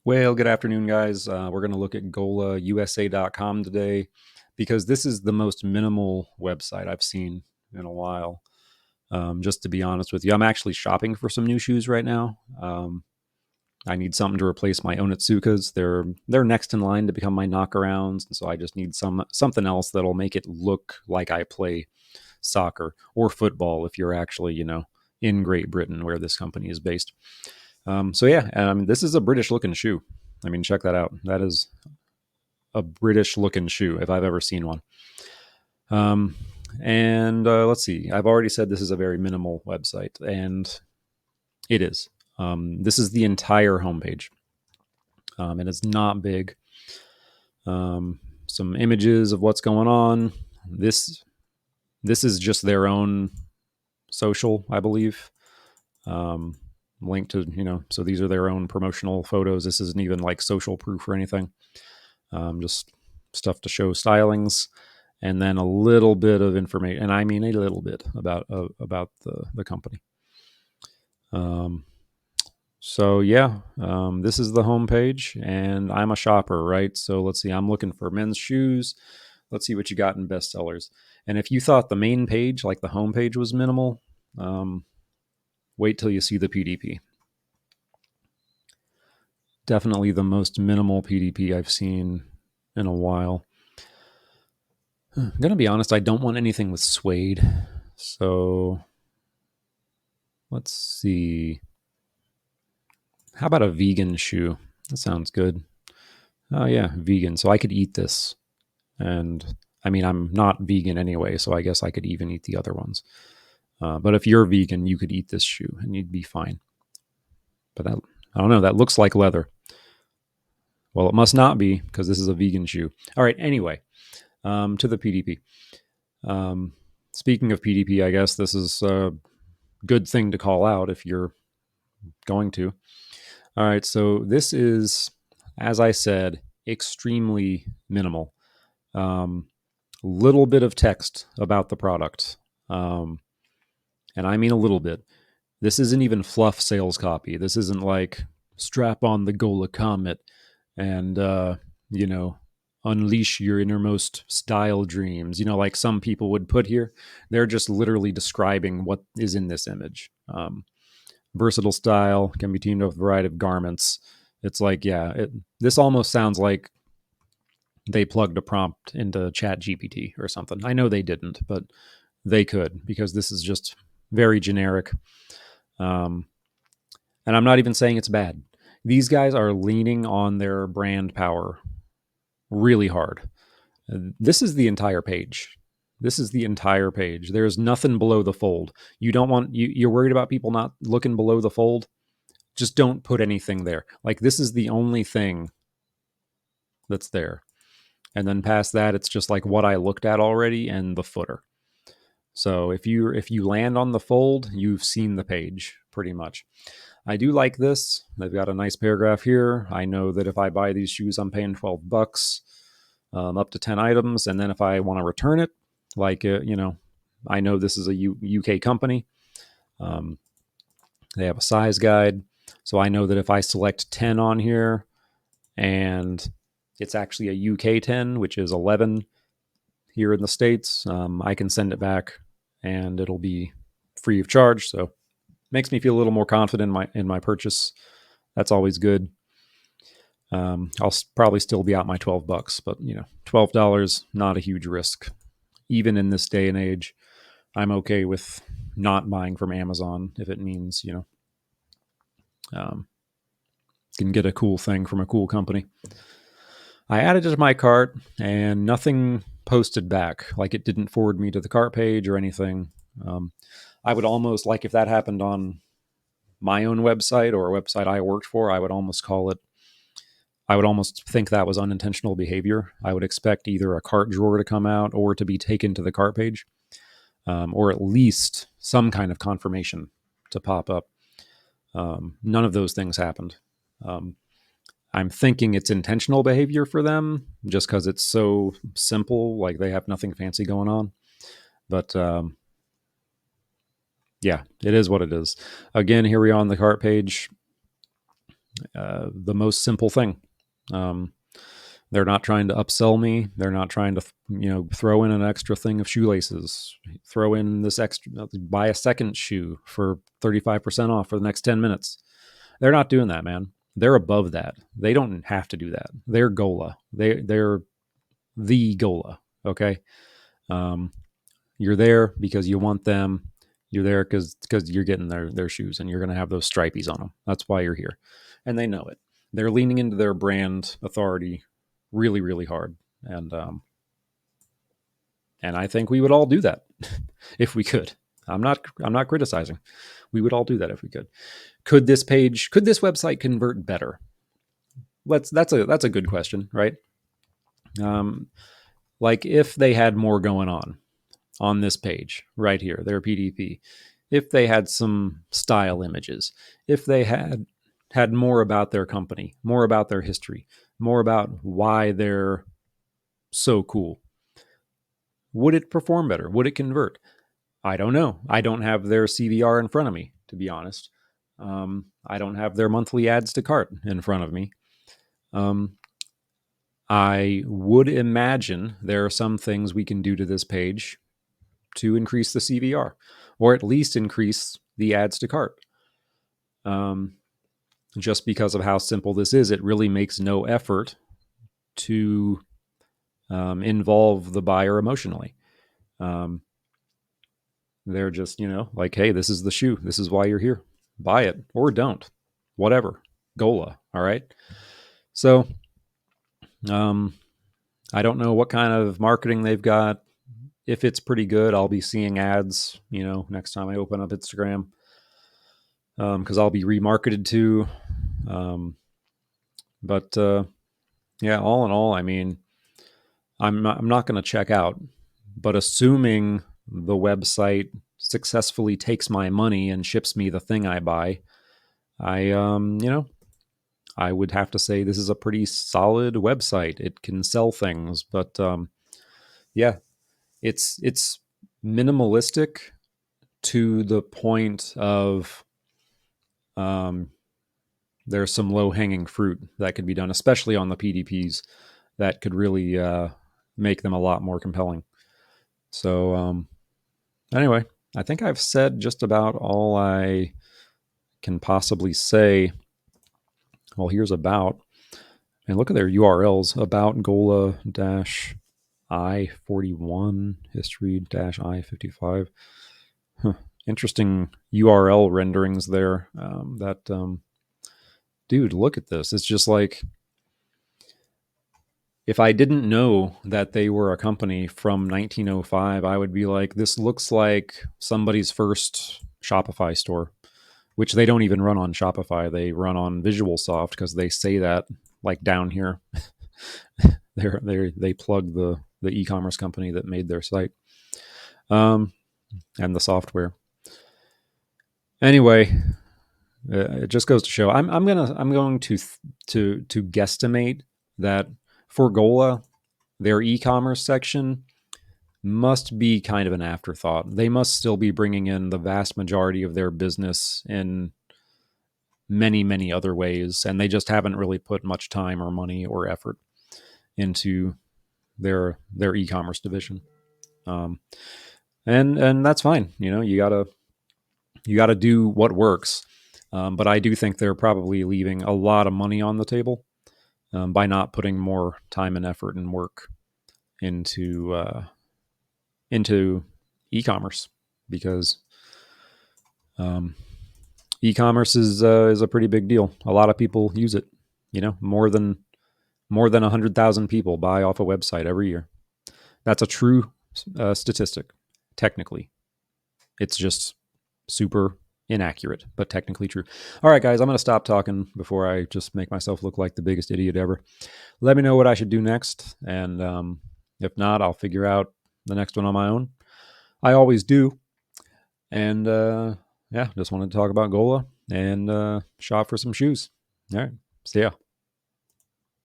Well, good afternoon, guys. We're going to look at GolaUSA.com today because this is the most minimal website I've seen in a while. Just to be honest with you, I'm actually shopping for some new shoes right now. I need something to replace my Onitsukas. They're next in line to become my knockarounds, and so I just need something else that'll make it look like I play soccer or football if you're actually in Great Britain where this company is based. So yeah, this is a British looking shoe. I mean, check that out. That is a British looking shoe if I've ever seen one. Um, and let's see. I've already said this is a very minimal website, and it is. This is the entire homepage, and it's not big. Some images of what's going on. This is just their own social, I believe. Um, Linked to so these are their own promotional photos. This isn't even like social proof or anything. Just stuff to show stylings, and then a little bit of information, and I mean a little bit about the company. Um, so yeah, this is the homepage, and I'm a shopper, right? So let's see. I'm looking for men's shoes. Let's see what you got in bestsellers. And if you thought the main page, like the homepage, was minimal, wait till you see the PDP. Definitely the most minimal PDP I've seen in a while. I'm going to be honest, I don't want anything with suede. So let's see. How about a vegan shoe? That sounds good. Oh, yeah, vegan. So I could eat this. And I mean, I'm not vegan anyway, so I guess I could even eat the other ones. But if you're vegan, you could eat this shoe and you'd be fine. But that, I don't know, that looks like leather. Well, it must not be because this is a vegan shoe. All right, anyway, to the PDP. Um, Speaking of PDP, I guess this is a good thing to call out if you're going to. All right, so this is, as I said, extremely minimal. Little bit of text about the product, and I mean a little bit. This isn't even fluff sales copy. This isn't like strap on the Gola Comet and you know unleash your innermost style dreams. Like some people would put here. They're just literally describing what is in this image. Versatile style can be teamed up with a variety of garments. It's like, yeah, this almost sounds like they plugged a prompt into Chat GPT or something. I know they didn't, but they could because this is just very generic. Um, and I'm not even saying it's bad. These guys are leaning on their brand power really hard. This is the entire page. This is the entire page. There's nothing below the fold. You don't want you're worried about people not looking below the fold. Just don't put anything there. Like this is the only thing that's there. And then past that, it's just like what I looked at already and the footer. So if you land on the fold, you've seen the page pretty much. I do like this. They've got a nice paragraph here. I know that if I buy these shoes, I'm paying $12, up to 10 items, and then if I want to return it, like I know this is a UK company. Um, they have a size guide, so I know that if I select 10 on here, and it's actually a UK 10, which is 11 here in the States, I can send it back and it'll be free of charge. So makes me feel a little more confident in my purchase. That's always good. I'll probably still be out my $12, but $12, not a huge risk. Even in this day and age, I'm okay with not buying from Amazon if it means, um, can get a cool thing from a cool company. I added it to my cart and nothing posted back. Like it didn't forward me to the cart page or anything. I would almost like if that happened on my own website or a website I worked for, I would almost think that was unintentional behavior. I would expect either a cart drawer to come out or to be taken to the cart page, or at least some kind of confirmation to pop up. None of those things happened. I'm thinking it's intentional behavior for them just because it's so simple. Like they have nothing fancy going on. But yeah, it is what it is. Again, here we are on the cart page. The most simple thing. Um, they're not trying to upsell me. They're not trying to, throw in an extra thing of shoelaces, throw in this extra, buy a second shoe for 35% off for the next 10 minutes. They're not doing that, man. They're above that. They don't have to do that. They're Gola. They're the Gola. Okay. Um, you're there because you want them. You're there because you're getting their shoes and you're going to have those stripies on them. That's why you're here, and they know it. They're leaning into their brand authority really, really hard, and I think we would all do that if we could. I'm not criticizing. We would all do that if we could. Could this website convert better? That's a good question, right? Um, like if they had more going on this page right here, their PDP, if they had some style images, if they had more about their company, more about their history, more about why they're so cool, would it perform better? Would it convert? I don't know. I don't have their CVR in front of me, to be honest. I don't have their monthly adds to cart in front of me. I would imagine there are some things we can do to this page to increase the CVR, or at least increase the adds to cart. Just because of how simple this is, it really makes no effort to involve the buyer emotionally. They're just, like, hey, this is the shoe. This is why you're here. Buy it or don't. Whatever. Gola. All right. So, I don't know what kind of marketing they've got. If it's pretty good, I'll be seeing ads, next time I open up Instagram, because I'll be remarketed to. But yeah, all in all, I mean, I'm not going to check out, but assuming the website successfully takes my money and ships me the thing I buy, I would have to say this is a pretty solid website. It can sell things, but yeah, it's minimalistic to the point of there's some low hanging fruit that could be done, especially on the PDPs, that could really make them a lot more compelling. So anyway, I think I've said just about all I can possibly say. Well, here's about, and look at their URLs, about Gola I-41, history I-55. Huh. Interesting URL renderings there. Dude, look at this. It's just like, if I didn't know that they were a company from 1905, I would be like, this looks like somebody's first Shopify store, which they don't even run on Shopify. They run on VisualSoft because they say that, like, down here. They plug the e-commerce company that made their site, and the software. Anyway, it just goes to show. I'm going to guesstimate that for Gola, their e-commerce section must be kind of an afterthought. They must still be bringing in the vast majority of their business in many, many other ways, and they just haven't really put much time or money or effort into their e-commerce division. And that's fine. You gotta do what works. But I do think they're probably leaving a lot of money on the table by not putting more time and effort and work into e-commerce, because e-commerce is a pretty big deal. A lot of people use it. More than 100,000 people buy off a website every year. That's a true statistic. Technically, it's just super inaccurate, but technically true. All right, guys, I'm going to stop talking before I just make myself look like the biggest idiot ever. Let me know what I should do next, and if not, I'll figure out the next one on my own. I always do. And yeah, just wanted to talk about Gola and shop for some shoes. All right, see ya.